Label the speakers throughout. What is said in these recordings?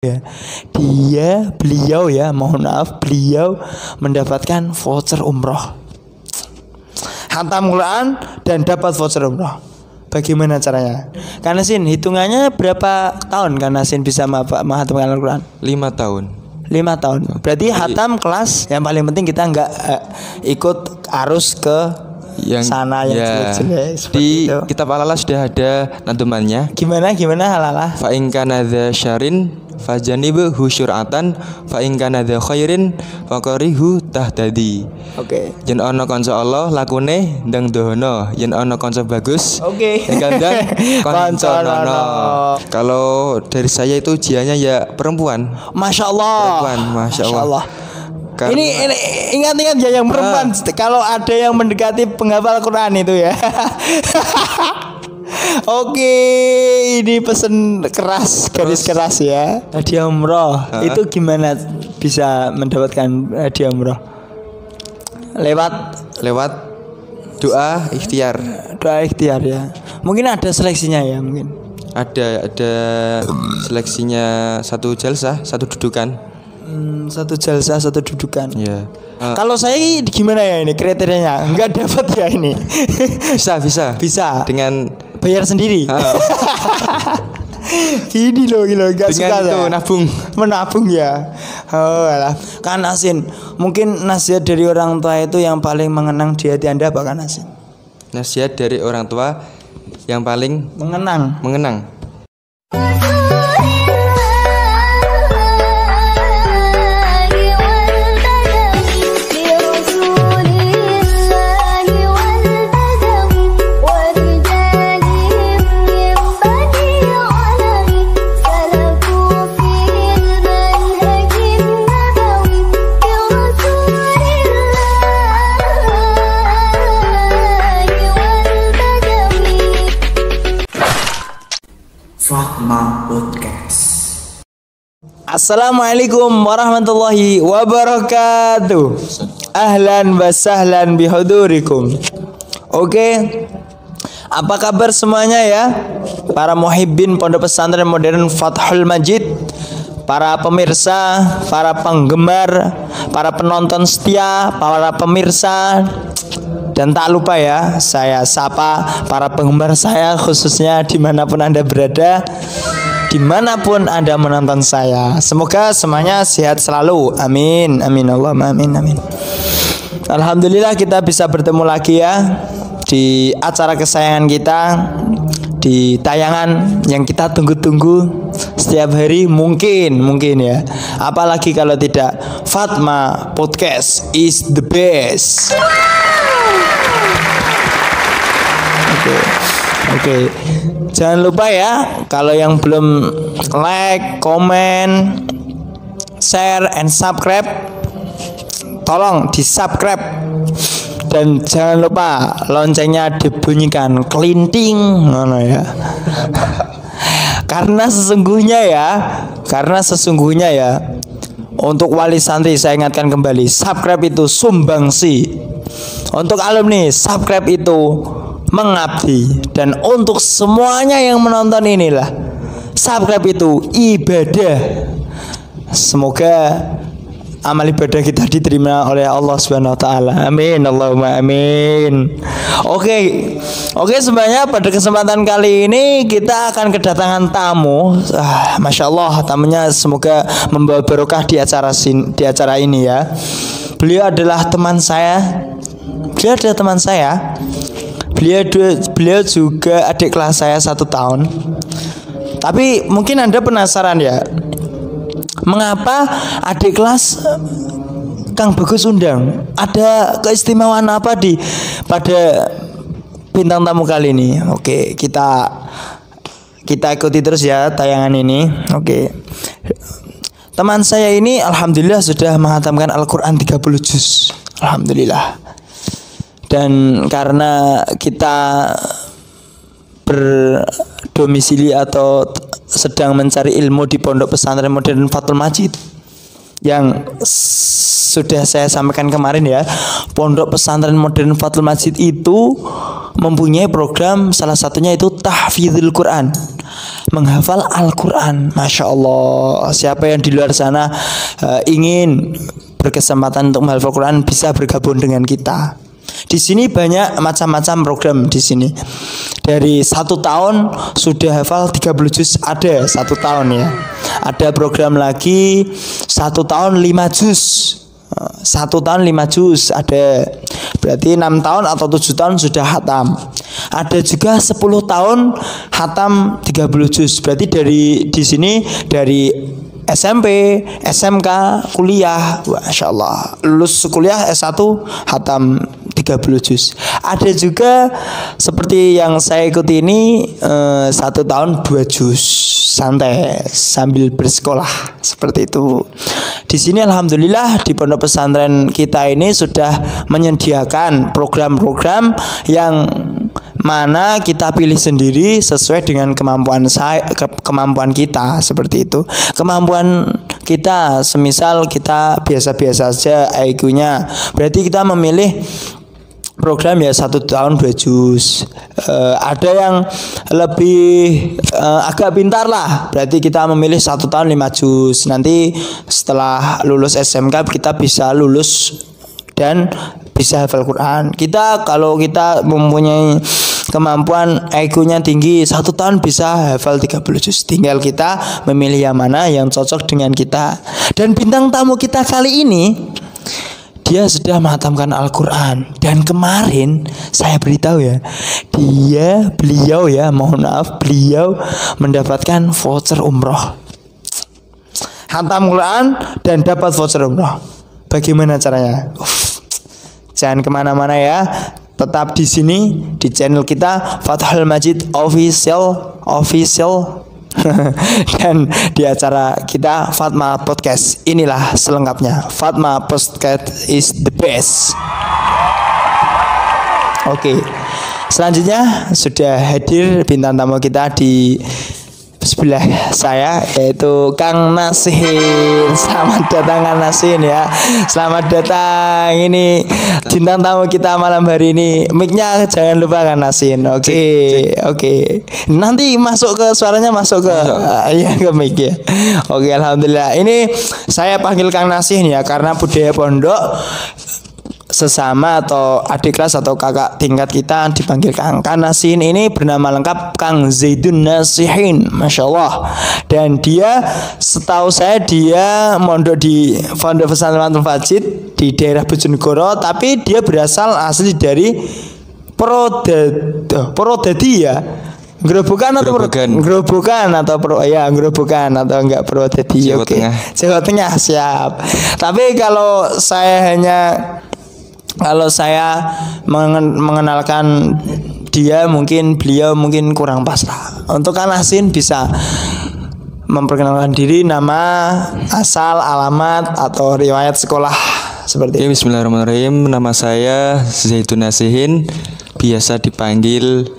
Speaker 1: ya. Beliau ya, mohon maaf, beliau mendapatkan voucher umroh. Khatam Quran dan dapat voucher umroh. Bagaimana caranya? Kanasin, hitungannya berapa tahun Kanasin bisa menghatamkan Al-Quran?
Speaker 2: 5 tahun.
Speaker 1: 5 tahun. Berarti khatam kelas yang paling penting kita nggak ikut arus ke yang sana yang jelek-jelek
Speaker 2: di
Speaker 1: itu.
Speaker 2: Kitab Al-Alaq sudah ada nadumannya.
Speaker 1: Gimana Al-Alaq?
Speaker 2: Fa in kana dza syarrin fajanibu syur'atan fa in kana dza khairin faqarihu tahtadi.
Speaker 1: Oke.
Speaker 2: Yen ana kanca Allah lakune ndang dohono, yen ana kanca bagus gandang kanca nono. Kalau dari saya itu ujiannya ya perempuan.
Speaker 1: Masya Allah.
Speaker 2: Perempuan, Masya Allah.
Speaker 1: Karena ini ingat-ingat ya yang perempuan. Kalau ada yang mendekati penghafal Quran itu ya. Oke, ini pesen keras, garis keras ya. Hadiah umroh itu gimana bisa mendapatkan hadiah umroh? Lewat doa ikhtiar. Doa ikhtiar ya. Mungkin ada seleksinya ya mungkin.
Speaker 2: Ada seleksinya, satu jalsah, satu dudukan.
Speaker 1: Satu jalsah, satu dudukan.
Speaker 2: Ya.
Speaker 1: Kalau saya gimana ya ini kriterianya? Enggak dapat ya ini. Bisa. Dengan bayar sendiri. Gini loh, enggak suka
Speaker 2: itu
Speaker 1: menabung ya. Oh alah. Kan Asin, mungkin nasihat dari orang tua itu yang paling mengenang di hati Anda apa kan Asin?
Speaker 2: Nasihat dari orang tua yang paling mengenang.
Speaker 1: Assalamualaikum warahmatullahi wabarakatuh. Ahlan wa sahlan bihudurikum. Oke. Apa kabar semuanya ya? Para muhibbin Pondok Pesantren Modern Fathul Majid, para pemirsa, para penggemar, para penonton setia, para pemirsa. Dan tak lupa ya, saya sapa para penggemar saya khususnya dimanapun Anda berada, dimanapun Anda menonton saya. Semoga semuanya sehat selalu. Amin. Amin Allahumma amin. Amin. Alhamdulillah kita bisa bertemu lagi ya di acara kesayangan kita, di tayangan yang kita tunggu-tunggu setiap hari mungkin ya. Apalagi kalau tidak Fatma Podcast is the best. Oke. Jangan lupa ya, kalau yang belum like, komen, share, and subscribe, tolong di-subscribe. Dan jangan lupa loncengnya dibunyikan kelinting, ya. Karena sesungguhnya ya, untuk wali santri saya ingatkan kembali, subscribe itu sumbangsi. Untuk alumni, subscribe itu mengabdi. Dan untuk semuanya yang menonton inilah, subscribe itu ibadah. Semoga amal ibadah kita diterima oleh Allah Subhanahu wa taala. Amin Allahumma amin. Oke, sebenarnya pada kesempatan kali ini kita akan kedatangan tamu. Masya Allah, tamunya semoga membawa barokah di acara ini ya. Beliau adalah teman saya. Beliau juga adik kelas saya 1 tahun. Tapi mungkin Anda penasaran ya, mengapa adik kelas Kang Bagus undang? Ada keistimewaan apa pada bintang tamu kali ini? Oke, kita ikuti terus ya tayangan ini. Oke. Teman saya ini alhamdulillah sudah menghatamkan Al-Quran 30 juz. Alhamdulillah. Dan karena kita berdomisili atau sedang mencari ilmu di Pondok Pesantren Modern Fathul Majid, yang sudah saya sampaikan kemarin ya, Pondok Pesantren Modern Fathul Majid itu mempunyai program, salah satunya itu tahfidzul Quran. menghafal Al-Quran. Masya Allah. Siapa yang di luar sana ingin berkesempatan untuk menghafal Al-Quran, bisa bergabung dengan kita. Di sini banyak macam-macam program di sini. Dari 1 tahun sudah hafal 30 juz, ada 1 tahun ya. Ada program lagi 1 tahun 5 juz. 1 tahun 5 juz ada. Berarti 6 tahun atau 7 tahun sudah hatam. Ada juga 10 tahun hatam 30 juz. Berarti di sini dari SMP, SMK, kuliah, Masya Allah, lulus kuliah S1 hatam 30 juz. Ada juga seperti yang saya ikuti ini 1 tahun 2 juz, santai sambil bersekolah, seperti itu. Di sini alhamdulillah di pondok pesantren kita ini sudah menyediakan program-program yang mana kita pilih sendiri sesuai dengan kemampuan kita, seperti itu. Kemampuan kita, semisal kita biasa-biasa saja IQ-nya, berarti kita memilih program ya 1 tahun 2 juz. Ada yang lebih agak pintar lah, berarti kita memilih 1 tahun 5 juz. Nanti setelah lulus SMK kita bisa lulus dan bisa hafal Quran. Kalau kita mempunyai kemampuan IQ-nya tinggi, 1 tahun bisa hafal 30 juz. Tinggal kita memilih yang mana yang cocok dengan kita. Dan bintang tamu kita kali ini, dia sudah menghatamkan Al-Quran. Dan kemarin saya beritahu ya, beliau mendapatkan voucher umroh. Hatam Quran dan dapat voucher umroh. Bagaimana caranya? Jangan kemana-mana ya, tetap di sini di channel kita Fathul Majid Official dan di acara kita Fatma Podcast. Inilah selengkapnya. Fatma Podcast is the best. Oke. Selanjutnya sudah hadir bintang tamu kita di sebelah saya, yaitu Kang Nasihin. Selamat datang Kang Nasihin ya. Selamat datang, ini bintang tamu kita malam hari ini. Mic-nya jangan lupa Kang Nasihin. Oke. Nanti suaranya masuk ke iya ke mic ya. Oke, alhamdulillah. Ini saya panggil Kang Nasihin ya karena budaya pondok sesama atau adik kelas atau kakak tingkat kita dipanggil Kang. Kang Nasihin ini bernama lengkap Kang Zaidun Nasihin, Masya Allah. Dan dia, setahu saya, dia mondok di Pondok Pesantren Fathul Majid di daerah Bojonegoro, tapi dia berasal asli dari Purwodadi ya. Gerobokan atau Gerobokan enggak Purwodadi. Oke. Jawa Tengah, siap. Tapi kalau saya mengenalkan dia, beliau mungkin kurang pas lah. Untuk Kang Nasihin bisa memperkenalkan diri, nama, asal, alamat atau riwayat sekolah seperti itu.
Speaker 2: Bismillahirrahmanirrahim. Nama saya Zaidun Nasihin, biasa dipanggil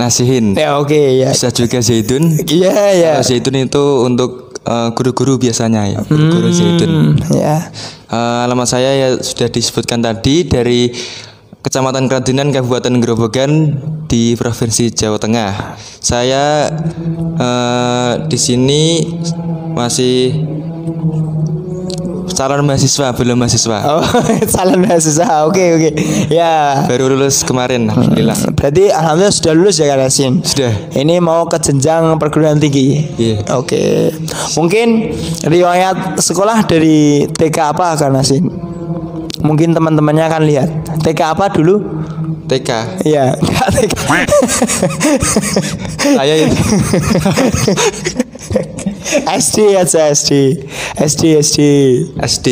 Speaker 2: Nasihin.
Speaker 1: Ya, oke, ya.
Speaker 2: Bisa juga Zaidun.
Speaker 1: Iya.
Speaker 2: Zaidun itu untuk guru-guru biasanya ya. Guru Zaidun.
Speaker 1: Ya.
Speaker 2: Alamat saya ya sudah disebutkan tadi, dari Kecamatan Kradinan, Kabupaten Grobogan di Provinsi Jawa Tengah. Saya di sini masih calon mahasiswa, belum mahasiswa.
Speaker 1: Oh, calon mahasiswa. Oke. Ya.
Speaker 2: Baru lulus kemarin, alhamdulillah.
Speaker 1: Berarti alhamdulillah sudah lulus ya Kang Nasihin?
Speaker 2: Sudah.
Speaker 1: Ini mau ke jenjang perguruan tinggi.
Speaker 2: Iya.
Speaker 1: Oke. Mungkin riwayat sekolah dari TK apa Kang Nasihin? Mungkin teman-temannya akan lihat. TK apa dulu?
Speaker 2: TK.
Speaker 1: Iya, enggak TK.
Speaker 2: Saya itu.
Speaker 1: SD aja, SD.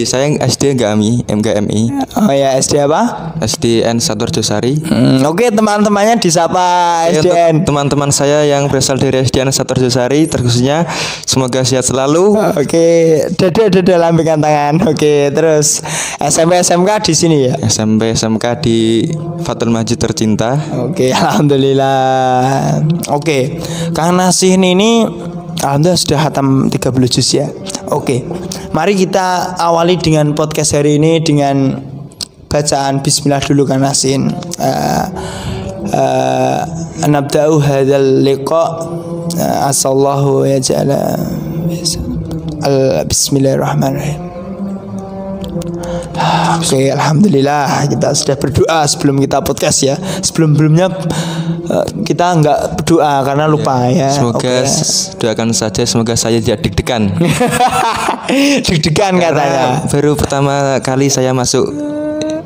Speaker 2: Saya SD enggak MI.
Speaker 1: Oh ya, SD apa?
Speaker 2: SDN Satorjosari.
Speaker 1: Oke, teman-temannya disapa SDN.
Speaker 2: Teman-teman saya yang berasal dari SDN Satorjosari, terkhususnya semoga sehat selalu.
Speaker 1: Oke, dada lambaikan tangan. Oke, terus SMP SMK di sini ya?
Speaker 2: SMP SMK di Fathul Majid tercinta.
Speaker 1: Oke, alhamdulillah. Oke, Kang Nasihin ini alhamdulillah sudah hatam 30 juz ya. Oke. Mari kita awali dengan podcast hari ini dengan bacaan bismillah dulu Kang Nasihin. nabda'u hadzal liqa asallahu ya ja'ala bismillahirrahmanirrahim. Oke, alhamdulillah kita sudah berdoa sebelum kita podcast ya. Sebelumnya kita nggak berdoa karena lupa ya.
Speaker 2: Semoga doakan saja, semoga saya tidak deg-degan.
Speaker 1: Deg-degan katanya.
Speaker 2: Baru pertama kali saya masuk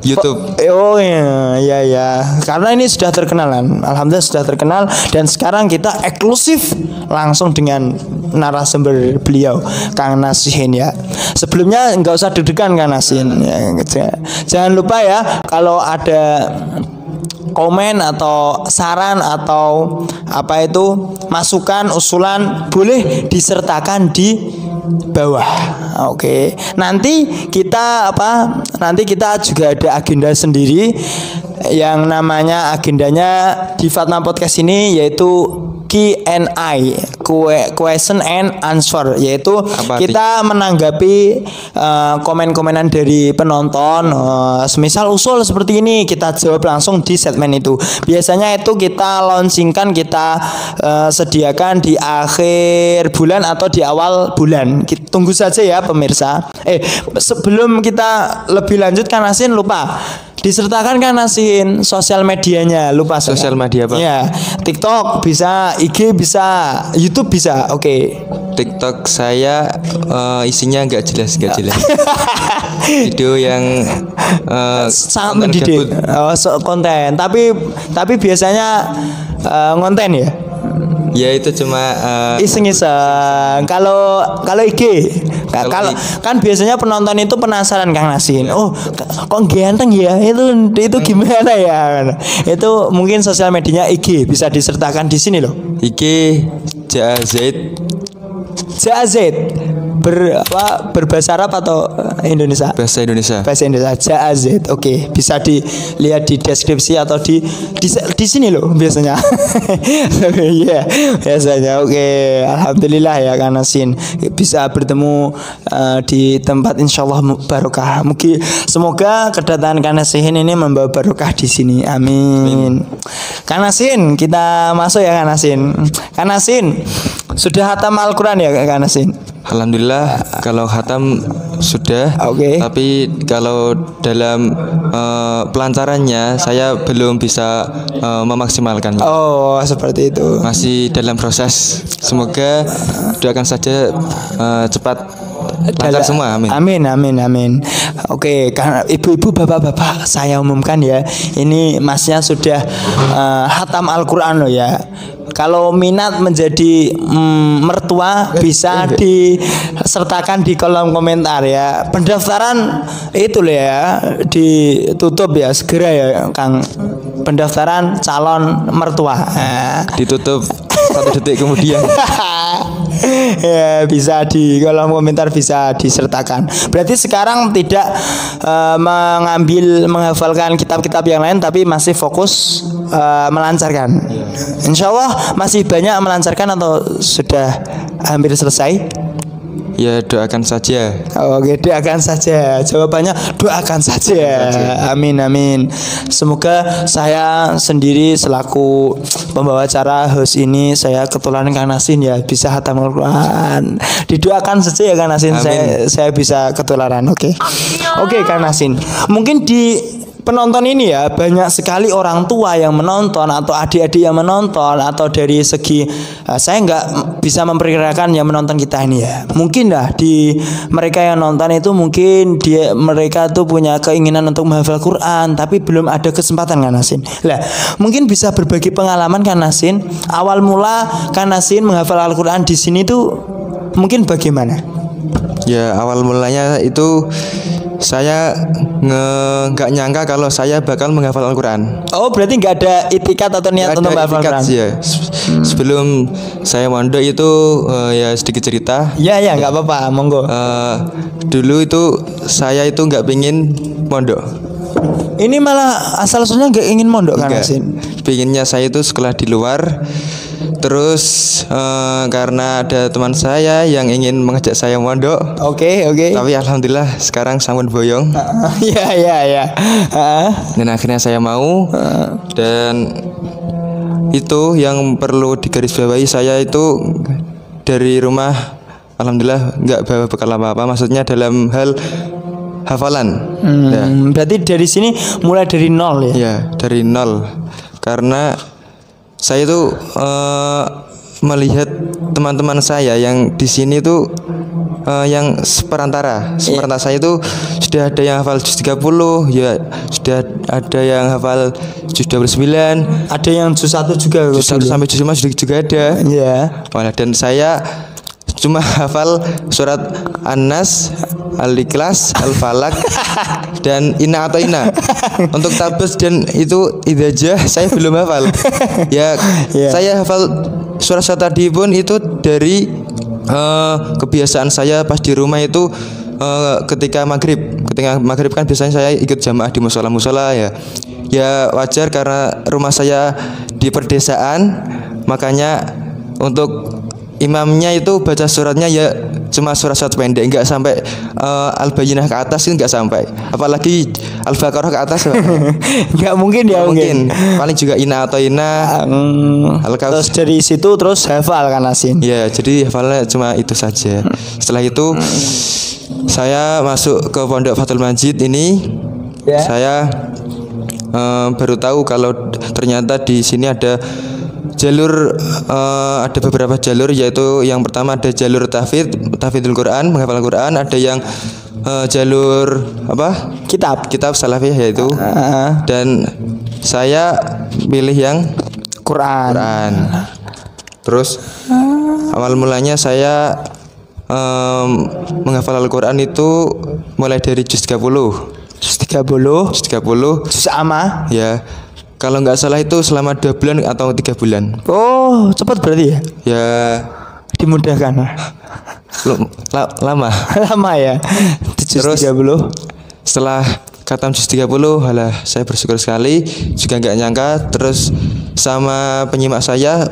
Speaker 2: YouTube.
Speaker 1: Oh ya ya. Karena ini sudah terkenal kan. Alhamdulillah sudah terkenal dan sekarang kita eksklusif langsung dengan narasumber beliau Kang Nasihin ya. Sebelumnya nggak usah deg-degan Kang Nasihin ya. Jangan lupa ya kalau ada komen atau saran atau apa itu masukan usulan boleh disertakan di bawah. Oke. Nanti kita juga ada agenda sendiri yang namanya agendanya di Fatma Podcast ini yaitu Q&A, question and answer, yaitu kita menanggapi komen-komenan dari penonton, semisal usul seperti ini kita jawab langsung di segmen itu. Biasanya itu kita launchingkan, kita sediakan di akhir bulan atau di awal bulan. Tunggu saja ya pemirsa. Sebelum kita lebih lanjut Kang Nasin lupa disertakan Kang Nasin sosial medianya, lupa saya.
Speaker 2: Sosial media apa?
Speaker 1: Ya, TikTok bisa, IG bisa, YouTube bisa. Oke.
Speaker 2: TikTok saya isinya nggak jelas. Video yang
Speaker 1: sangat mendidik. Konten. Tapi biasanya ngonten ya.
Speaker 2: Ya itu cuma
Speaker 1: iseng-iseng. Kalau IG, kalau kan biasanya penonton itu penasaran Kang Nasin. Oh, kok ganteng ya? Itu gimana ya? Itu mungkin sosial medianya IG bisa disertakan di sini loh.
Speaker 2: IG
Speaker 1: JAZ berbahasa Arab atau Indonesia?
Speaker 2: Bahasa Indonesia.
Speaker 1: JAZ. Oke, bisa dilihat di deskripsi atau di sini loh biasanya. Iya, biasanya. Oke, alhamdulillah ya Kang Nasin bisa bertemu di tempat insyaallah barokah. Semoga kedatangan Kang Nasin ini membawa barokah di sini. Amin. Kang Nasin, kita masuk ya Kang Nasin. Kang Nasin, sudah hatam Al-Quran ya Kang Nasin?
Speaker 2: Alhamdulillah kalau khatam sudah.
Speaker 1: Oke.
Speaker 2: Tapi kalau dalam pelancarannya saya belum bisa memaksimalkannya.
Speaker 1: Oh, seperti itu.
Speaker 2: Masih dalam proses. Semoga doakan saja cepat lancar semua.
Speaker 1: Amin. Oke, karena ibu-ibu, bapak-bapak, saya umumkan ya. Ini masnya sudah hatam Al-Quran loh ya. Kalau minat menjadi mertua bisa disertakan di kolom komentar ya. Pendaftaran itu loh ya, ditutup ya segera ya Kang. Pendaftaran calon mertua.
Speaker 2: Ditutup 1 detik kemudian.
Speaker 1: Ya, bisa di kolom komentar bisa disertakan. Berarti sekarang tidak menghafalkan kitab-kitab yang lain tapi masih fokus melancarkan. Insya Allah masih banyak melancarkan atau sudah hampir selesai?
Speaker 2: Ya doakan saja.
Speaker 1: Oke, doakan saja. Jawabannya doakan saja. Amin. Semoga saya sendiri selaku pembawa acara host ini saya ketularan Kang Nasin ya bisa hatam Al-Quran. Didoakan saja ya Kang Nasin. Saya bisa ketularan. Oke, Kang Nasin. Mungkin di penonton ini ya banyak sekali orang tua yang menonton atau adik-adik yang menonton, atau dari segi saya nggak bisa memperkirakan yang menonton kita ini ya. Mungkin lah di mereka yang nonton itu mungkin mereka tuh punya keinginan untuk menghafal Quran tapi belum ada kesempatan Kang Nasin. Lah, mungkin bisa berbagi pengalaman Kang Nasin. Awal mula Kang Nasin menghafal Al-Quran di sini tuh mungkin bagaimana?
Speaker 2: Ya awal mulanya itu saya nggak nyangka kalau saya bakal menghafal Al-Quran.
Speaker 1: Oh, berarti nggak ada itikat atau niat untuk menghafal Al-Quran?
Speaker 2: Ya. Sebelum saya mondok itu ya sedikit cerita.
Speaker 1: Ya nggak apa-apa, monggo.
Speaker 2: Dulu itu saya itu nggak pingin mondok.
Speaker 1: Ini malah asal usulnya nggak ingin mondok Kang Nasin.
Speaker 2: Pinginnya saya itu sekolah di luar. Terus karena ada teman saya yang ingin mengajak saya mondok. Oke. Tapi alhamdulillah sekarang sampun boyong.
Speaker 1: Iya.
Speaker 2: Dan akhirnya saya mau dan itu yang perlu digarisbawahi, saya itu dari rumah alhamdulillah nggak bawa bekal apa-apa, maksudnya dalam hal hafalan. Ya.
Speaker 1: Berarti dari sini mulai dari nol ya?
Speaker 2: Ya, dari nol. Karena saya itu melihat teman-teman saya yang di sini tuh yang seperantara saya itu sudah ada yang hafal juz 30, ya sudah ada yang hafal juz 29,
Speaker 1: ada yang juz 1 juga,
Speaker 2: juz 1 sampai juz 5 juga ada.
Speaker 1: Iya.
Speaker 2: Dan saya cuma hafal surat An-Nas, Al-Ikhlas, Al-Falak dan Inna atau Inna. Untuk tabes dan itu idajah saya belum hafal. Ya, saya hafal surat tadi pun itu dari kebiasaan saya pas di rumah itu ketika maghrib kan biasanya saya ikut jamaah di musola ya. Ya wajar karena rumah saya di perdesaan, makanya untuk imamnya itu baca suratnya ya cuma surat pendek, enggak sampai Al-Bayyinah ke atas, itu enggak sampai, apalagi Al-Baqarah ke atas.
Speaker 1: Enggak mungkin ya,
Speaker 2: mungkin. Paling juga Inna atau Inna.
Speaker 1: Terus dari situ terus hafal kan Asin.
Speaker 2: Ya, jadi hafalnya cuma itu saja. Setelah itu saya masuk ke Pondok Fathul Majid ini. Saya baru tahu kalau ternyata di sini ada jalur, ada beberapa jalur, yaitu yang pertama ada jalur tahfidzul Quran, menghafal Quran, ada yang jalur apa? Kitab salafiyah yaitu. Dan saya pilih yang
Speaker 1: Quran.
Speaker 2: Terus awal mulanya saya menghafal Al-Quran itu mulai dari juz 30. Juz amma. Ya. Kalau nggak salah itu selama 2 bulan atau 3 bulan.
Speaker 1: Oh, cepat berarti ya?
Speaker 2: Ya,
Speaker 1: dimudahkan.
Speaker 2: Lama.
Speaker 1: Lama ya.
Speaker 2: Terus 30. Setelah khatam juz 30, halah saya bersyukur sekali, juga nggak nyangka. Terus sama penyimak saya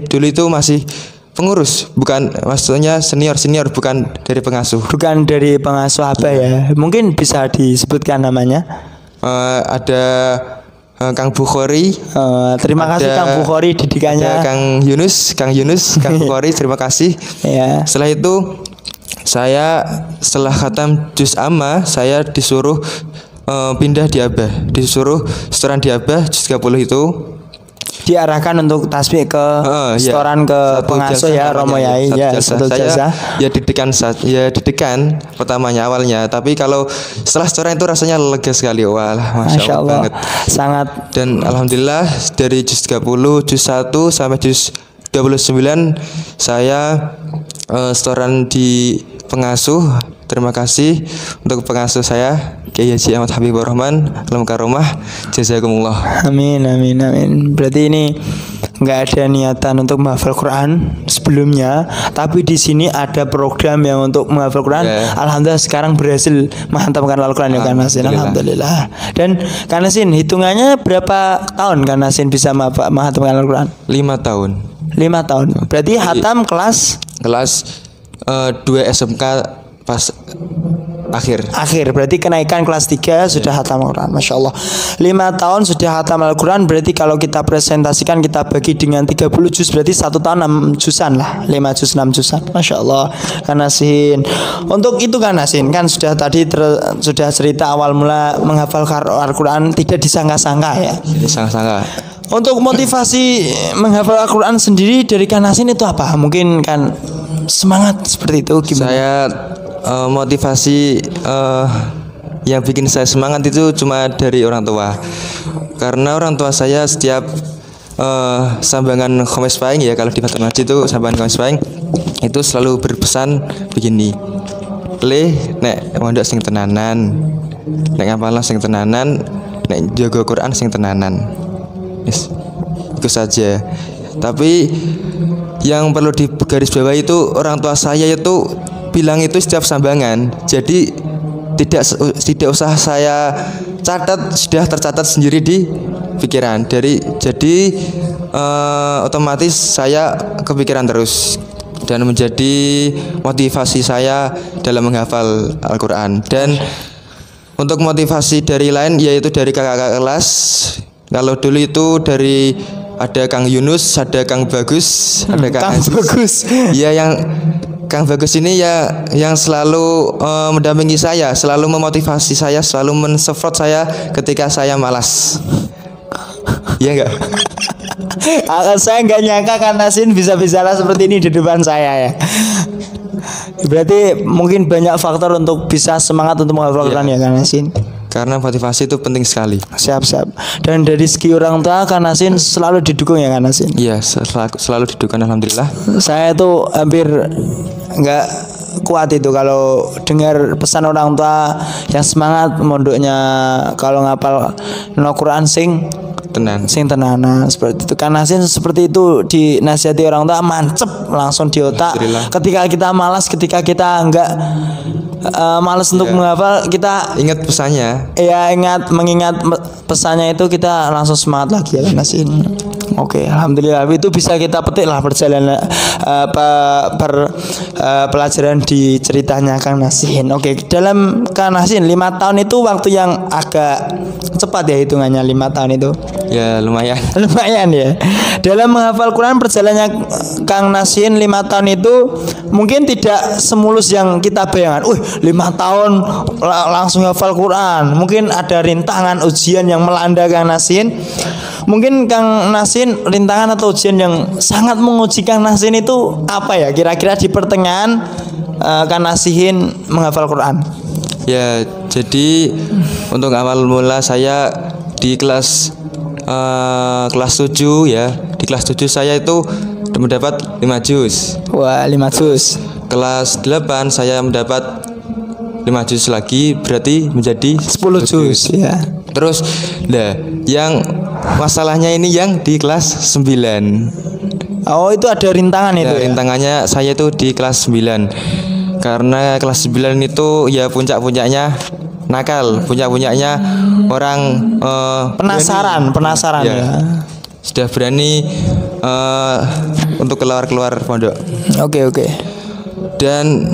Speaker 2: dulu itu masih pengurus, bukan, maksudnya senior, bukan dari pengasuh.
Speaker 1: Bukan dari pengasuh apa ya? Mungkin bisa disebutkan namanya.
Speaker 2: Ada Kang Bukhari.
Speaker 1: Terima kasih Kang Bukhari didikannya.
Speaker 2: Ada Kang Yunus, Kang Bukhari, terima kasih.
Speaker 1: Ya.
Speaker 2: Setelah itu saya setelah khatam juz amma, saya disuruh pindah di Abah, disuruh setoran di Abah juz 30 itu.
Speaker 1: Diarahkan untuk tasbih ke setoran ke pengasuh ya, Romo Yai ya, satu jasa.
Speaker 2: Ya didikan pertamanya awalnya, tapi kalau setelah setoran itu rasanya lega sekali. Wah, Masya Allah banget.
Speaker 1: Sangat.
Speaker 2: Dan alhamdulillah dari juz 30, juz 1 sampai juz 29 saya setoran di pengasuh. Terima kasih untuk pengasuh saya, Kiai Haji Ahmad Habibur Rahman Al-Mukarramah. Jazakumullah.
Speaker 1: Amin. Berarti ini nggak ada niatan untuk menghafal Quran sebelumnya, tapi di sini ada program yang untuk menghafal Quran. Alhamdulillah sekarang berhasil menghantamkan Al-Quran ya Kang Nasin. Alhamdulillah. Dan Kang Nasin, hitungannya berapa tahun Kang Nasin bisa menghantamkan Al-Quran?
Speaker 2: 5 tahun.
Speaker 1: 5 tahun. Berarti hatam kelas
Speaker 2: 2 SMK pas akhir.
Speaker 1: Berarti kenaikan kelas 3 sudah hatam Al-Quran. Masya Allah, 5 tahun sudah hatam Al-Quran. Berarti kalau kita presentasikan, kita bagi dengan 30 juz, berarti 1 tahun 6 juzan lah, 5 juz 6 juzan. Masya Allah Kang Nasin. Untuk itu Kang Nasin, kan sudah tadi sudah cerita awal mula menghafal Al-Quran tidak disangka-sangka ya.
Speaker 2: Disangka-sangka.
Speaker 1: Untuk motivasi menghafal Al-Quran sendiri dari Kang Nasin itu apa? Mungkin kan semangat seperti itu gimana?
Speaker 2: Saya motivasi yang bikin saya semangat itu cuma dari orang tua. Karena orang tua saya setiap sambangan Khamis Pahing ya, kalau di Fathul Majid itu sambangan Khamis Pahing itu selalu berpesan begini. Nek mondok sing tenanan, nek ngapalno sing tenanan, nek jaga Quran sing tenanan. Yes, itu saja. Tapi yang perlu digarisbawahi itu orang tua saya itu bilang itu setiap sambangan. Jadi tidak usah saya catat, sudah tercatat sendiri di pikiran. Jadi otomatis saya kepikiran terus dan menjadi motivasi saya dalam menghafal Al-Quran. Dan untuk motivasi dari lain yaitu dari kakak-kakak kelas. Kalau dulu itu dari ada Kang Yunus, ada Kang Bagus, ada
Speaker 1: Kang
Speaker 2: Aziz.
Speaker 1: Bagus.
Speaker 2: Ya, yang Kang Bagus ini ya yang selalu mendampingi saya, selalu memotivasi saya, selalu mensupport saya ketika saya malas. Iya enggak?
Speaker 1: Saya nggak nyangka Kang Nasin bisa bicara seperti ini di depan saya ya. Berarti mungkin banyak faktor untuk bisa semangat untuk menghafal Quran ya Kang Nasin.
Speaker 2: Karena motivasi itu penting sekali.
Speaker 1: Siap. Dan dari segi orang tua Kang Nasin selalu didukung ya Kang Nasin.
Speaker 2: Iya, selalu didukung alhamdulillah.
Speaker 1: Saya tuh hampir nggak kuat itu kalau dengar pesan orang tua yang semangat mondoknya kalau ngapal no Quran sing tenanan seperti itu. Karena seperti itu dinasihati orang tua mancep langsung di otak. Ketika kita malas, ketika kita enggak malas untuk menghafal, kita
Speaker 2: ingat pesannya.
Speaker 1: Ya mengingat pesannya itu kita langsung semangat lagi ya Nasin. Oke, alhamdulillah itu bisa kita petik lah perjalanan pelajaran di ceritanya Kang Nasin. Oke, dalam Kang Nasin 5 tahun itu waktu yang agak cepat ya hitungannya 5 tahun itu.
Speaker 2: Ya lumayan.
Speaker 1: Lumayan ya. Dalam menghafal Quran perjalanannya Kang Nasin 5 tahun itu mungkin tidak semulus yang kita bayangkan. 5 tahun langsung hafal Quran. Mungkin ada rintangan ujian yang melanda Kang Nasin. Mungkin Kang Nasin rintangan atau ujian yang sangat menguji Kang Nasin itu apa ya? Kira-kira di pertengahan Kang Nasin menghafal Quran.
Speaker 2: Ya, jadi untuk awal mula saya di kelas 7 ya. Di kelas 7 saya itu mendapat 5 juz.
Speaker 1: Wah, 5 juz.
Speaker 2: Kelas 8 saya mendapat 5 juz lagi, berarti menjadi
Speaker 1: 10 juz ya.
Speaker 2: Terus yang masalahnya ini yang di kelas 9.
Speaker 1: Oh, itu ada rintangan itu ya?
Speaker 2: Rintangannya saya itu di kelas 9. Karena kelas 9 itu ya puncak-puncaknya nakal, puncak-puncaknya orang
Speaker 1: penasaran ya.
Speaker 2: Sudah berani untuk keluar pondok.
Speaker 1: Oke. Dan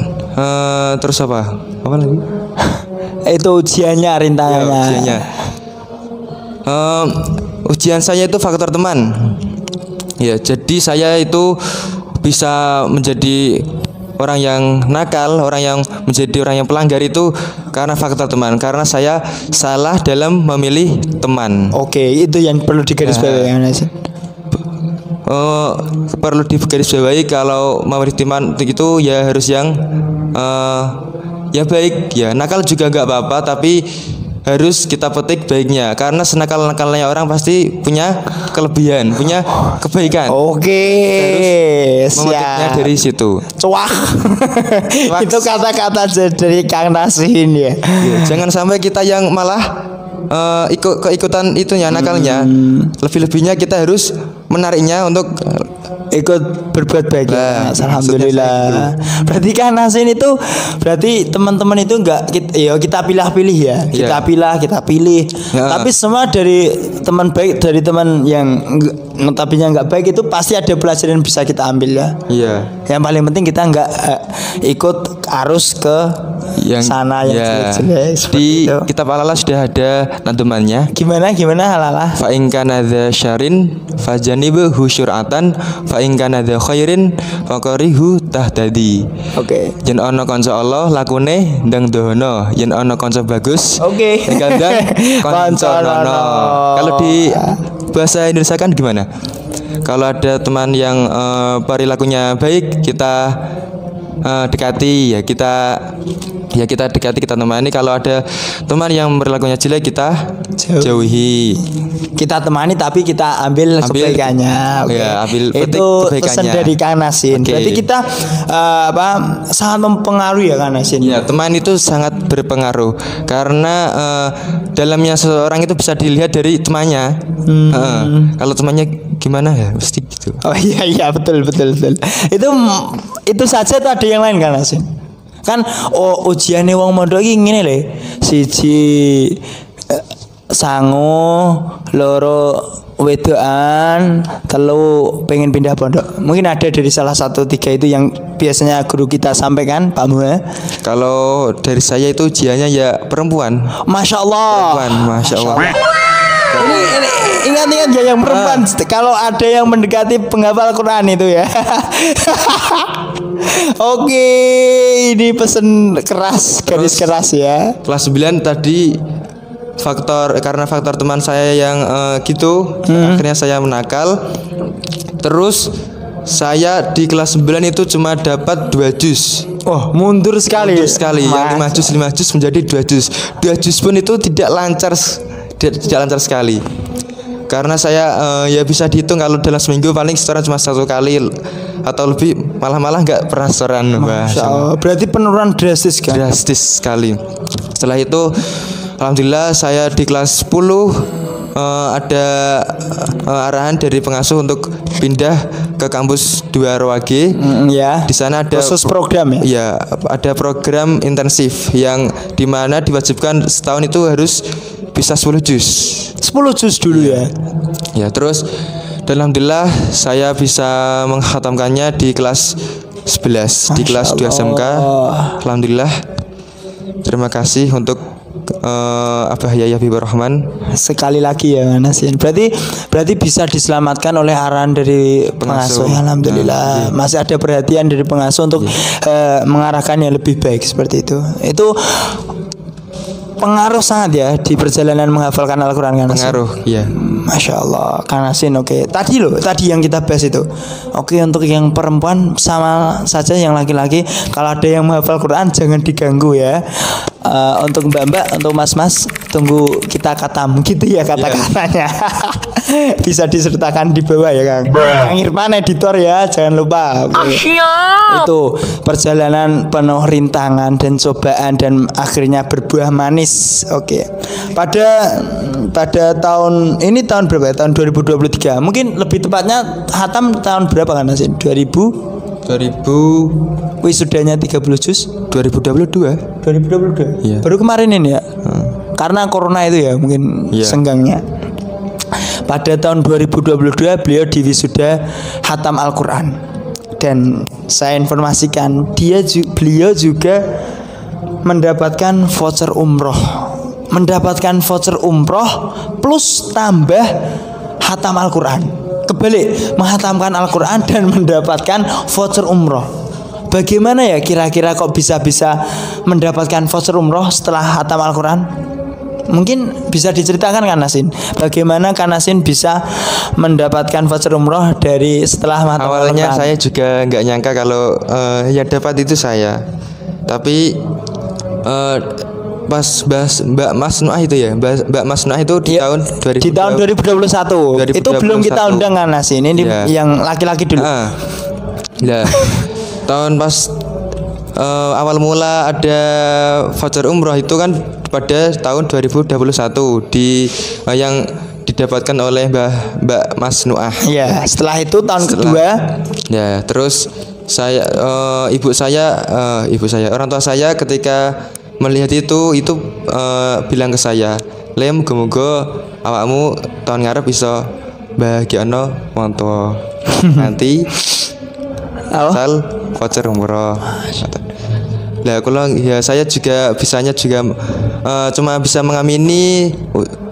Speaker 2: terus apa lagi?
Speaker 1: Itu ujiannya, rintangannya.
Speaker 2: Ya, ujiannya. Ujian saya itu faktor teman. Ya, jadi saya itu bisa menjadi orang yang nakal, orang yang menjadi orang yang pelanggar itu karena faktor teman. Karena saya salah dalam memilih teman.
Speaker 1: Oke, itu yang perlu digarisbawahi.
Speaker 2: Perlu digarisbawahi kalau memilih teman itu ya harus yang ya baik ya. Nakal juga nggak apa-apa, tapi harus kita petik baiknya. Karena senakal-nakalnya orang pasti punya kelebihan, punya kebaikan.
Speaker 1: Oke,
Speaker 2: terus memetiknya dari situ.
Speaker 1: Cuak. Itu kata-kata dari Kang Nasin ya.
Speaker 2: Jangan sampai kita yang malah keikutan itunya nakalnya. Lebih-lebihnya kita harus menariknya untuk
Speaker 1: ikut berbuat baik ya. Alhamdulillah. Berarti Kang Nasin itu berarti teman-teman itu enggak kita pilih-pilih ya. Kita pilih. Tapi semua dari teman baik, dari teman yang notabene enggak baik itu pasti ada pelajaran yang bisa kita ambil ya.
Speaker 2: Iya.
Speaker 1: Yang paling penting kita enggak ikut arus ke yang sana yang jelek-jelek.
Speaker 2: Di kitab Al-Ala sudah ada nantumannya.
Speaker 1: Gimana Al-Ala?
Speaker 2: Fa in kana dza syarrin fajanibuhu syur'atan fa in kana dza khairin faqarihu tahtadi.
Speaker 1: Oke.
Speaker 2: Yen ana kanca Allah lakune ndang dohono, yen ana kanca bagus gandang kanca nono. Kalau di bahasa Indonesia kan gimana? Kalau ada teman yang perilakunya baik, kita dekati ya, kita dekati, kita temani. Kalau ada teman yang perilakunya jelek, kita jauhi. Kita temani tapi kita ambil kebaikannya.
Speaker 1: Ya, itu pesan dari Kang Nasin. Berarti kita sangat mempengaruhi ya Kang Nasin.
Speaker 2: Ya, teman itu sangat berpengaruh karena dalamnya seseorang itu bisa dilihat dari temannya. Kalau temannya gimana ya, pasti gitu.
Speaker 1: Oh iya betul. Itu saja tuh ada yang lain Kang Nasin. Kan ujiane wong mondok iki ngene lho. Siji sangu, loro wedoan, telu pengen pindah pondok. Mungkin ada dari salah satu 3 itu yang biasanya guru kita sampaikan, Pak Mu.
Speaker 2: Kalau dari saya itu ujiannya ya perempuan.
Speaker 1: Masya Allah.
Speaker 2: Masya Allah.
Speaker 1: Ini ingat-ingat ya yang perempuan kalau ada yang mendekati penghafal Quran itu ya. Oke, ini pesen keras, gadis keras ya.
Speaker 2: Kelas 9 tadi karena faktor teman saya yang gitu, akhirnya saya menakal. Terus saya di kelas 9 itu cuma dapat 2 juz.
Speaker 1: Oh, mundur sekali.
Speaker 2: Mundur sekali. Yang 5 juz menjadi 2 juz. 2 juz pun itu tidak lancar sekali. Karena saya ya bisa dihitung kalau dalam seminggu paling setoran cuma 1 kali atau lebih, malah nggak pernah setoran.
Speaker 1: Berarti penurunan drastis kan?
Speaker 2: Drastis sekali. Setelah itu alhamdulillah saya di kelas 10 ada arahan dari pengasuh untuk pindah ke kampus 2 Rawage.
Speaker 1: Ya.
Speaker 2: Di sana ada
Speaker 1: khusus program ya?
Speaker 2: Iya, ada program intensif yang dimana diwajibkan setahun itu harus bisa 10 juz.
Speaker 1: 10 juz dulu ya.
Speaker 2: Ya, terus dan alhamdulillah saya bisa menghatamkannya di kelas 11, di kelas 2 SMK. Alhamdulillah. Terima kasih untuk Abah Yahya Habibur Rahman.
Speaker 1: Sekali lagi ya Nasin. Berarti bisa diselamatkan oleh arahan dari pengasuh. Alhamdulillah. Masih ada perhatian dari pengasuh untuk mengarahkan yang lebih baik seperti itu. Itu pengaruh sangat ya di perjalanan menghafalkan Al-Quran kan?
Speaker 2: Pengaruh, iya.
Speaker 1: Masya Allah, Kang Nasin. Oke. Tadi yang kita bahas itu. Oke, untuk yang perempuan sama saja yang laki-laki. Kalau ada yang menghafal Quran jangan diganggu ya. Untuk mbak-mbak, untuk mas-mas, tunggu kita katam gitu ya kata-katanya. Bisa disertakan di bawah ya Kang. Kang Irfan editor ya, jangan lupa. Itu perjalanan penuh rintangan dan cobaan dan akhirnya berbuah manis. Oke. Pada tahun ini tahun berapa ya? Tahun 2023. Mungkin lebih tepatnya hatam tahun berapa kan Nasin? 2000 wisudanya 30 juz
Speaker 2: 2022. Iya.
Speaker 1: Baru kemarin ini ya. Karena corona itu ya mungkin senggangnya. Pada tahun 2022 beliau diwisuda hatam Al-Quran. Dan saya informasikan beliau juga mendapatkan voucher umroh. Plus tambah hatam Al-Quran. Kebalik, menghatamkan Al-Quran dan mendapatkan voucher umroh. Bagaimana ya kira-kira kok bisa mendapatkan voucher umroh setelah hatam Al-Quran? Mungkin bisa diceritakan kan Nasin, bagaimana kan Nasin bisa mendapatkan voucher umroh dari setelah hatam Al-Quran?
Speaker 2: Awalnya saya juga nggak nyangka kalau yang dapat itu saya. Tapi pas bahas Mbak Mas Nuah itu ya, Mbak Mas Nuah itu di tahun
Speaker 1: 2021. Itu belum kita undang kan Nasin, ini yang laki-laki dulu.
Speaker 2: Tahun pas awal mula ada voucher umroh itu kan pada tahun 2021 yang didapatkan oleh Mbak Mas Nuah.
Speaker 1: Ya, setelah itu tahun kedua.
Speaker 2: Ya, terus saya ibu saya orang tua saya ketika melihat itu bilang ke saya, "Lem, muga-muga awakmu tahun ngarep bisa bahagiano wong tua." Nanti asal voucher umroh. Lah kalau ya saya juga bisanya juga cuma bisa mengamini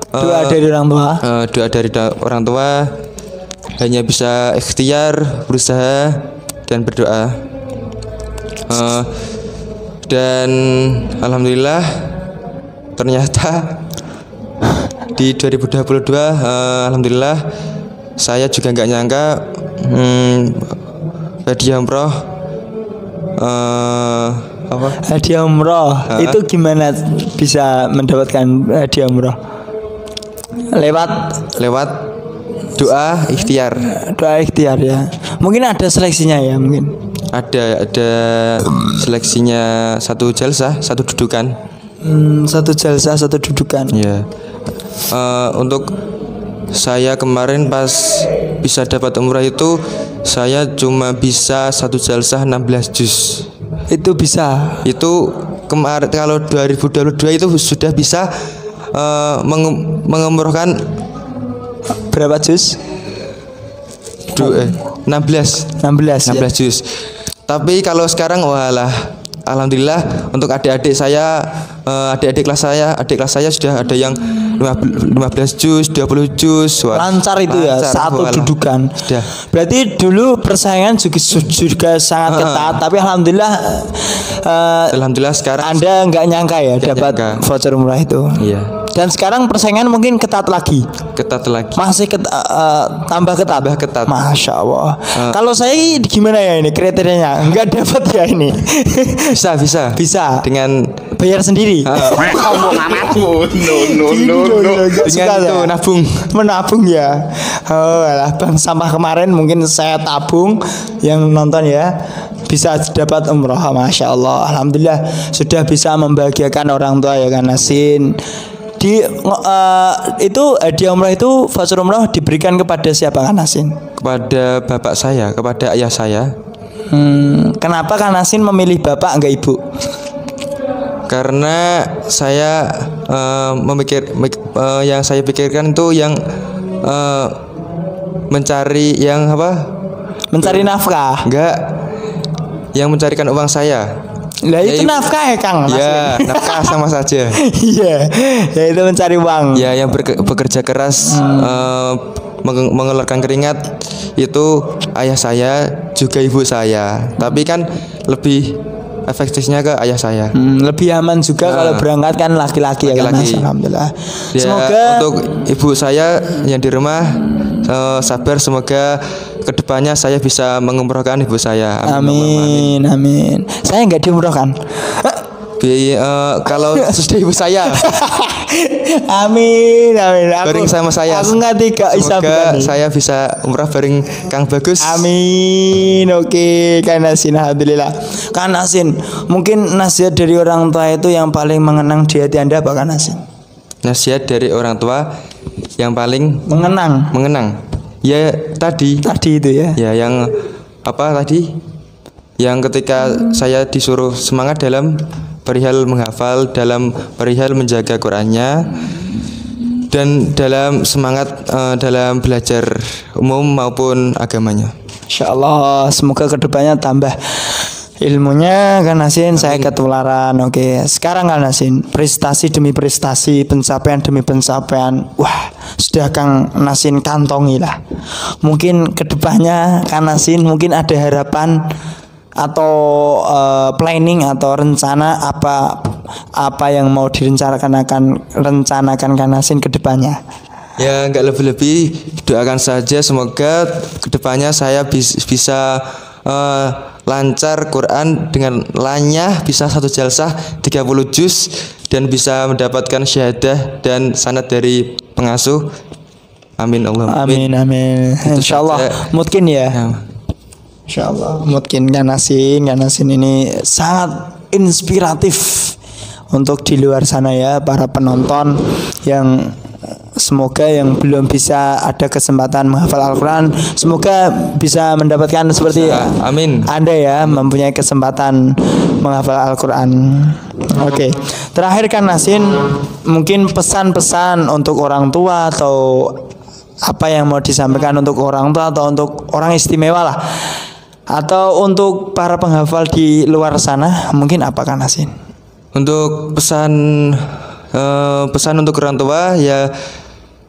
Speaker 1: doa dari orang tua.
Speaker 2: Doa dari orang tua, hanya bisa ikhtiar, berusaha dan berdoa. Dan alhamdulillah ternyata di 2022 alhamdulillah saya juga nggak nyangka hadiah umroh
Speaker 1: hadiah umroh itu gimana bisa mendapatkan hadiah umroh? Lewat
Speaker 2: doa ikhtiar
Speaker 1: ya. Mungkin ada seleksinya ya mungkin.
Speaker 2: Ada seleksinya, satu jalsah, satu dudukan.
Speaker 1: Satu jalsah, satu dudukan.
Speaker 2: Ya. Untuk saya kemarin pas bisa dapat umrah itu saya cuma bisa satu jalsah 16 juz.
Speaker 1: Itu bisa.
Speaker 2: Itu kemarin kalau 2022 itu sudah bisa mengumrohkan
Speaker 1: berapa juz?
Speaker 2: 16
Speaker 1: ya.
Speaker 2: juz. Tapi kalau sekarang walah alhamdulillah untuk adik-adik saya adik kelas saya sudah ada yang 15 juz, 20 juz.
Speaker 1: Lancar itu ya, satu dudukan.
Speaker 2: Sudah.
Speaker 1: Berarti dulu persaingan juga sangat ketat, tapi alhamdulillah sekarang Anda nggak nyangka ya dapat voucher umrah itu.
Speaker 2: Iya.
Speaker 1: Dan sekarang persaingan mungkin ketat lagi. Masih tambah ketat. Masya Allah. Kalau saya gimana ya ini kriterianya? Nggak dapat ya ini. Bisa. Dengan bayar sendiri.
Speaker 3: Ngomong amat. No.
Speaker 2: Dengan itu
Speaker 1: menabung ya. Oh, alah, Bang Sampah kemarin mungkin saya tabung yang nonton ya. Bisa dapat umroh, Masya Allah. Alhamdulillah sudah bisa membahagiakan orang tua ya kan Nasin. Itu hadiah umrah itu voucher umrah diberikan kepada siapa kan Nasin?
Speaker 2: Kepada bapak saya, kepada ayah saya.
Speaker 1: Kenapa kan Nasin memilih bapak enggak ibu?
Speaker 2: Karena saya yang saya pikirkan itu yang mencari yang apa?
Speaker 1: Mencari nafkah?
Speaker 2: Enggak. Yang mencarikan uang saya.
Speaker 1: Lah itu nafkah ya Kang?
Speaker 2: Ya, nafkah sama saja.
Speaker 1: Iya, ya itu mencari uang.
Speaker 2: Ya, yang bekerja keras mengeluarkan keringat itu ayah saya juga ibu saya. Tapi kan lebih efektifnya ke ayah saya.
Speaker 1: Lebih aman juga kalau berangkat kan laki-laki ya kan. Alhamdulillah.
Speaker 2: Ya, semoga untuk ibu saya yang di rumah sabar, semoga kedepannya saya bisa mengumrohkan ibu saya.
Speaker 1: Amin. Saya nggak diumrohkan.
Speaker 2: Kalau sudah ibu saya.
Speaker 1: Amin.
Speaker 2: Bareng sama saya.
Speaker 1: Aku ngerti Kak Isa.
Speaker 2: Semoga saya bisa umrah bareng Kang Bagus.
Speaker 1: Amin. Oke, Kang Nasin, alhamdulillah. Kang Nasin, mungkin nasihat dari orang tua itu yang paling mengenang di hati Anda apa Kang Nasin?
Speaker 2: Nasihat dari orang tua yang paling mengenang. Ya tadi
Speaker 1: itu ya.
Speaker 2: Ya yang apa tadi? Yang ketika saya disuruh semangat dalam perihal menghafal, dalam perihal menjaga Qur'annya, dan dalam semangat dalam belajar umum maupun agamanya.
Speaker 1: Insyaallah semoga kedepannya tambah ilmunya kan Nasin. Saya ketularan. Oke, sekarang kan Nasin, prestasi demi prestasi, pencapaian demi pencapaian. Wah, sudah Kang Nasin kantongi lah. Mungkin kedepannya Kang Nasin mungkin ada harapan atau planning atau rencana apa yang mau rencanakan Kang Nasin kedepannya.
Speaker 2: Ya nggak lebih-lebih, doakan saja semoga kedepannya saya bisa lancar Quran dengan lanyah, bisa satu jalsah 30 juz dan bisa mendapatkan syahadah dan sanad dari pengasuh. Amin Allah.
Speaker 1: Amin. Insyaallah mungkin ya. Insyaallah mungkin Kang Nasin ini sangat inspiratif untuk di luar sana ya para penonton yang semoga yang belum bisa ada kesempatan menghafal Al-Quran, semoga bisa mendapatkan seperti
Speaker 2: amin.
Speaker 1: Anda ya, mempunyai kesempatan menghafal Al-Quran. Oke. Terakhir Kang Nasin, mungkin pesan-pesan untuk orang tua atau apa yang mau disampaikan untuk orang tua atau untuk orang istimewa lah, atau untuk para penghafal di luar sana, mungkin apa Kang Nasin?
Speaker 2: Untuk pesan untuk orang tua ya,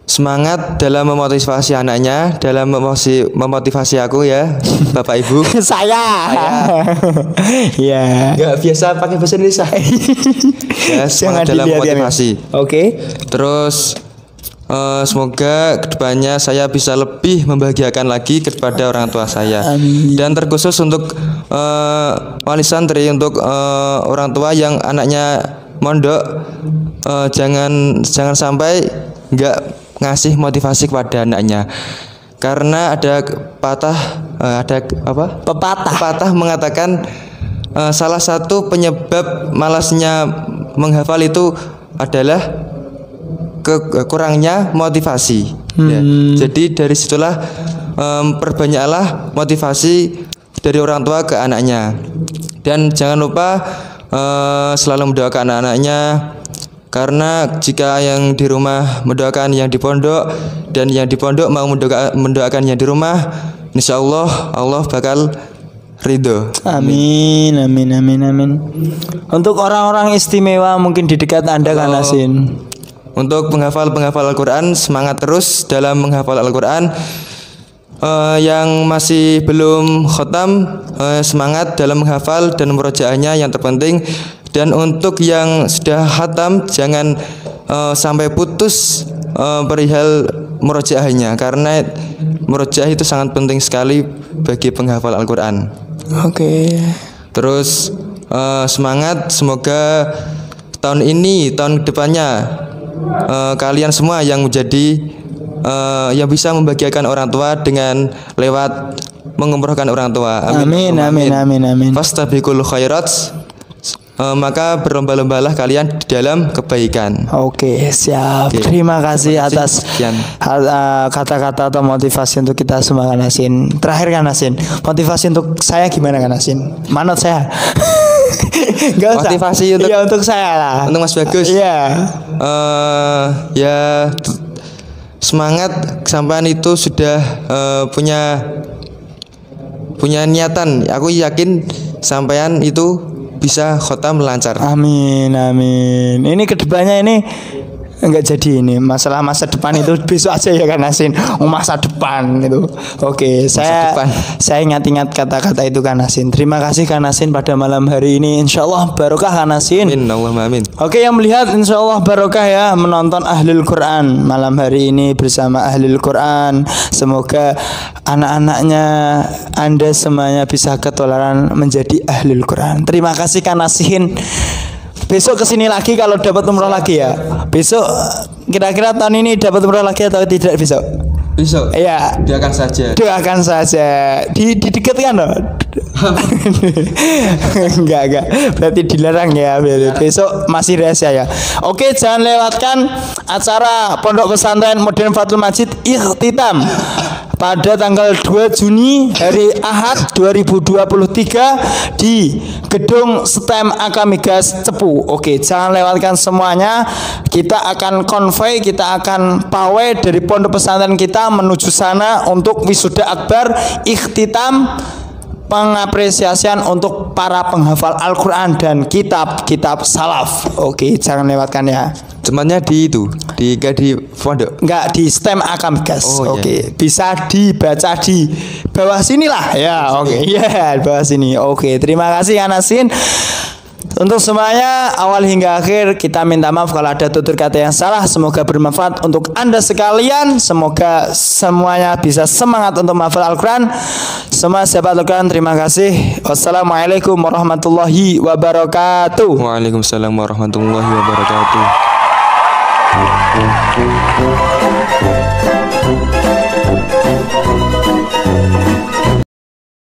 Speaker 2: semangat dalam memotivasi anaknya, dalam memotivasi aku ya, Bapak Ibu.
Speaker 1: Saya. Ya.
Speaker 2: Enggak biasa pakai bahasa Indonesia. Ya, semangat dalam motivasi.
Speaker 1: Oke.
Speaker 2: Terus semoga kedepannya saya bisa lebih membahagiakan lagi kepada orang tua saya.
Speaker 1: Amin.
Speaker 2: Dan terkhusus untuk wali santri, untuk orang tua yang anaknya mondok, jangan sampai nggak ngasih motivasi kepada anaknya, karena ada pepatah mengatakan salah satu penyebab malasnya menghafal itu adalah kurangnya motivasi. Ya. Jadi dari situlah perbanyaklah motivasi dari orang tua ke anaknya, dan jangan lupa selalu mendoakan anak-anaknya, karena jika yang di rumah mendoakan yang di pondok dan yang di pondok mau mendoakan yang di rumah, insya Allah bakal ridho.
Speaker 1: Amin, amin, amin, amin. Untuk orang-orang istimewa mungkin di dekat Anda Kak Nasin.
Speaker 2: Untuk penghafal Al-Quran, semangat terus dalam menghafal Al-Quran. Yang masih belum khotam, semangat dalam menghafal dan murojaahnya yang terpenting. Dan untuk yang sudah khatam, jangan sampai putus perihal murojaahnya, karena murojaah itu sangat penting sekali bagi penghafal Al-Quran.
Speaker 1: Oke.
Speaker 2: Terus semangat, semoga tahun ini, tahun depannya kalian semua yang menjadi yang bisa membahagiakan orang tua dengan lewat mengumrohkan orang tua.
Speaker 1: Amin, amin, amin, amin.
Speaker 2: Fastabiqul khairat, maka berlomba-lombalah kalian di dalam kebaikan.
Speaker 1: Oke, siap.
Speaker 2: Oke.
Speaker 1: Terima kasih atas
Speaker 2: Sekian.
Speaker 1: kata-kata atau motivasi untuk kita semua Kak Nasin. Terakhir Kak Nasin, motivasi untuk saya gimana Kak Nasin? Manut saya. Gak usah.
Speaker 2: Motivasi untuk-
Speaker 1: ya, untuk saya lah.
Speaker 2: Untuk Mas Bagus.
Speaker 1: Iya.
Speaker 2: Ya semangat, sampean itu sudah punya niatan. Aku yakin sampean itu bisa khotam lancar.
Speaker 1: Amin, amin. Ini kedepannya ini enggak jadi ini masalah masa depan itu besok aja ya Kak Nasin. Masa depan itu. Oke,
Speaker 2: depan.
Speaker 1: saya ingat-ingat kata-kata itu Kak Nasin. Terima kasih Kak Nasin pada malam hari ini. Insyaallah barokah Kak Nasin.
Speaker 2: Amin, Allahumma amin.
Speaker 1: Oke, yang melihat insyaallah barokah ya menonton Ahlul Quran malam hari ini bersama Ahlul Quran. Semoga anak-anaknya Anda semuanya bisa ketularan menjadi Ahlul Quran. Terima kasih Kak Nasin. Besok kesini lagi kalau dapat umroh lagi ya. Besok kira-kira tahun ini dapat umroh lagi atau tidak besok?
Speaker 2: Besok.
Speaker 1: Iya.
Speaker 2: Doakan saja.
Speaker 1: Doakan saja. Di dekat kan loh. enggak. Berarti dilarang ya. Besok masih rahasia ya. Oke, jangan lewatkan acara Pondok Pesantren Modern Fathul Majid Ikhtitam pada tanggal 2 Juni hari Ahad 2023 di Gedung STEM Akamigas Cepu. Oke, jangan lewatkan semuanya. Kita akan konvoi, kita akan pawai dari pondok pesantren kita menuju sana untuk wisuda akbar ikhtitam, pengapresiasian untuk para penghafal Al-Quran dan kitab-kitab salaf. Oke, jangan lewatkan ya.
Speaker 2: Tempatnya di itu, di pondok.
Speaker 1: Enggak, di STEM Akamigas.
Speaker 2: Oh,
Speaker 1: Oke, bisa dibaca di bawah sini lah ya. Oke, ya bawah sini. Oke, terima kasih Anasin. Untuk semuanya awal hingga akhir kita minta maaf kalau ada tutur kata yang salah. Semoga bermanfaat untuk Anda sekalian. Semoga semuanya bisa semangat untuk menghafal Al-Quran. Semua sahabat Al-Quran, terima kasih. Wassalamualaikum warahmatullahi wabarakatuh.
Speaker 2: Waalaikumsalam warahmatullahi wabarakatuh.